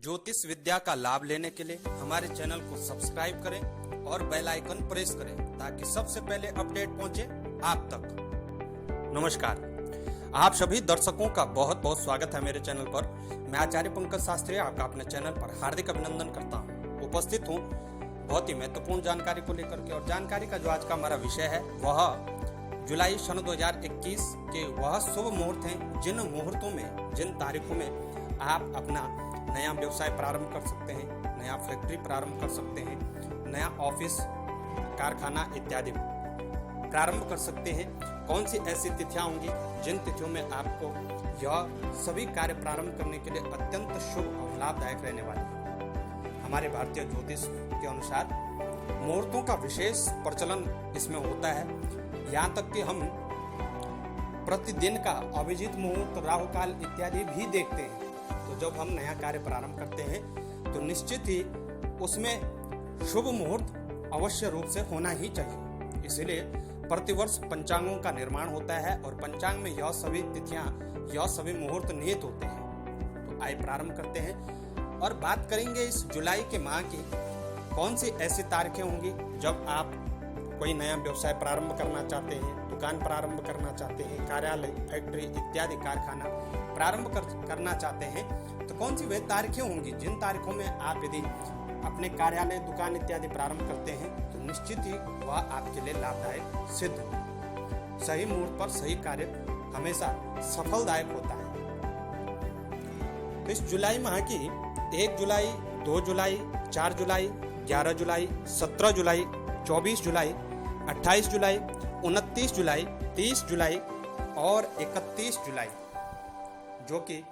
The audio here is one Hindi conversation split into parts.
ज्योतिष विद्या का लाभ लेने के लिए हमारे चैनल को सब्सक्राइब करें और बेल आइकन प्रेस करें ताकि सबसे पहले अपडेट पहुंचे आप तक। नमस्कार, आप सभी दर्शकों का बहुत बहुत स्वागत है मेरे चैनल पर। मैं आचार्य पंकज शास्त्री आपका अपने चैनल पर हार्दिक अभिनंदन करता हूं। उपस्थित हूं बहुत ही महत्वपूर्ण जानकारी को लेकर के, और जानकारी का जो आज का हमारा विषय है वह जुलाई सन 2021 के वह शुभ मुहूर्त हैं जिन मुहूर्तों में, जिन तारीखों में आप अपना नया व्यवसाय प्रारंभ कर सकते हैं, नया फैक्ट्री प्रारंभ कर सकते हैं, नया ऑफिस, कारखाना इत्यादि प्रारंभ कर सकते हैं। कौन सी ऐसी तिथियां होंगी जिन तिथियों में आपको यह सभी कार्य प्रारंभ करने के लिए अत्यंत शुभ और लाभदायक रहने वाले हैं। हमारे भारतीय ज्योतिष के अनुसार मुहूर्तों का विशेष प्रचलन इसमें होता है। यहाँ तक कि हम प्रतिदिन का अभिजीत मुहूर्त, राहु काल इत्यादि भी देखते हैं। तो जब हम नया कार्य प्रारंभ करते हैं तो निश्चित ही उसमें शुभ मुहूर्त अवश्य रूप से होना ही चाहिए। इसलिए प्रतिवर्ष पंचांगों का निर्माण होता है और पंचांग में यह सभी तिथियां, यह सभी मुहूर्त निहित होते हैं। तो आइए प्रारंभ करते हैं और बात करेंगे इस जुलाई के माह की कौन सी ऐसी तारीखें होंगी जब आप कोई नया व्यवसाय प्रारंभ करना चाहते हैं, दुकान प्रारंभ करना चाहते हैं, कार्यालय, फैक्ट्री इत्यादि कारखाना प्रारंभ करना चाहते हैं। तो कौन सी वे तारीखें होंगी जिन तारीखों में आप यदि अपने कार्यालय, दुकान इत्यादि प्रारंभ करते हैं तो निश्चित ही वह आपके लिए लाभदायक सिद्ध होगा। सही मुहूर्त पर सही कार्य हमेशा सफलदायक होता है। तो इस जुलाई माह की 1 जुलाई, 2 जुलाई, 4 जुलाई, 11 जुलाई, 17 जुलाई, 24 जुलाई, 28 जुलाई, 29 जुलाई, 30 जुलाई और 31 जुलाई, जो कि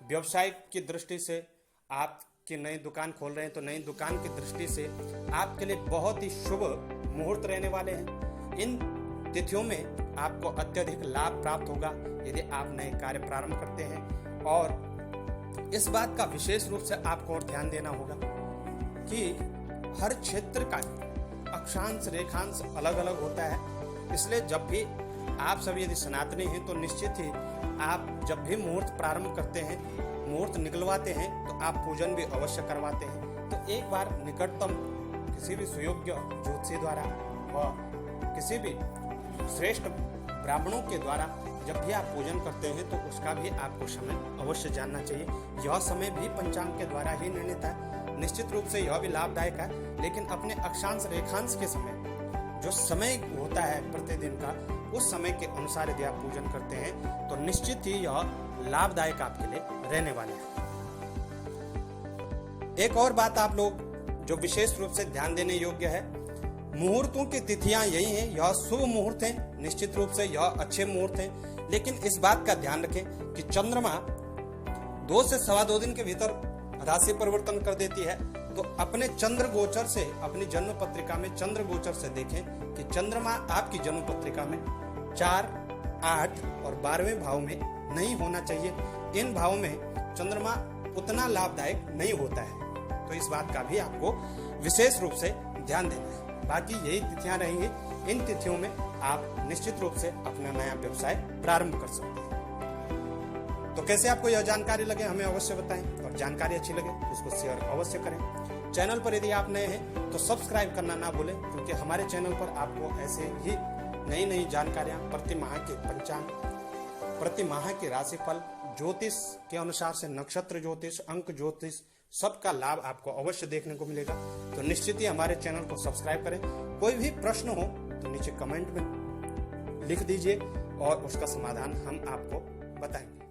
व्यवसाय की दृष्टि से आप की नई दुकान खोल रहे हैं तो नई दुकान की दृष्टि से आपके लिए बहुत ही शुभ मुहूर्त रहने वाले हैं। इन तिथियों में आपको अत्यधिक लाभ प्राप्त होगा यदि आप नए कार्य प्रारंभ करते हैं। और इस बात का विशेष रूप से आपको और ध्यान देना होगा कि हर क्षेत्र का अक्षांश, रेखांश अलग अलग होता है। इसलिए जब भी आप सभी यदि सनातनी हैं तो निश्चित ही आप जब भी मुहूर्त प्रारंभ करते हैं, मुहूर्त निकलवाते हैं तो आप पूजन भी अवश्य करवाते हैं। तो एक बार निकटतम किसी भी सुयोग्य ज्योतिषी द्वारा व किसी भी श्रेष्ठ ब्राह्मणों के द्वारा जब भी आप पूजन करते हैं तो उसका भी आपको समय अवश्य जानना चाहिए। यह समय भी पंचांग के द्वारा ही निर्णित है। निश्चित रूप से यह भी लाभदायक है, लेकिन अपने अक्षांश, रेखांश के समय जो समय होता है प्रतिदिन का, उस समय के अनुसार यदि आप पूजन करते हैं तो निश्चित ही यह लाभदायक आपके लिए रहने वाले हैं। एक और बात आप लोग जो विशेष रूप से ध्यान देने योग्य है, मुहूर्तों की तिथियां यही हैं, यह शुभ मुहूर्त हैं, निश्चित रूप से यह अच्छे मुहूर्त हैं। लेकिन इस बात का ध्यान रखें कि चंद्रमा 2 से सवा 2 दिन के भीतर राशि परिवर्तन कर देती है। तो अपने चंद्र गोचर से, अपनी जन्म पत्रिका में चंद्र गोचर से देखें कि चंद्रमा आपकी जन्म पत्रिका में 4, 8 और 12वें भाव में नहीं होना चाहिए। इन भावों में चंद्रमा उतना लाभदायक नहीं होता है। तो इस बात का भी आपको विशेष रूप से ध्यान देना है। बाकी यही तिथियां रहेंगी। इन तिथियों में आप निश्चित रूप से अपना नया व्यवसाय प्रारंभ कर सकते हैं। तो कैसे आपको यह जानकारी लगे हमें अवश्य बताएं, और जानकारी अच्छी लगे तो उसको शेयर अवश्य करें। चैनल पर यदि आप नए हैं तो सब्सक्राइब करना ना भूलें, क्योंकि हमारे चैनल पर आपको ऐसे ही नई नई जानकारियां, प्रति माह के पंचांग, प्रति माह की राशिफल, ज्योतिष के अनुसार से नक्षत्र ज्योतिष, अंक ज्योतिष, सबका लाभ आपको अवश्य देखने को मिलेगा। तो निश्चित ही हमारे चैनल को सब्सक्राइब करें। कोई भी प्रश्न हो तो नीचे कमेंट में लिख दीजिए और उसका समाधान हम आपको बताएंगे।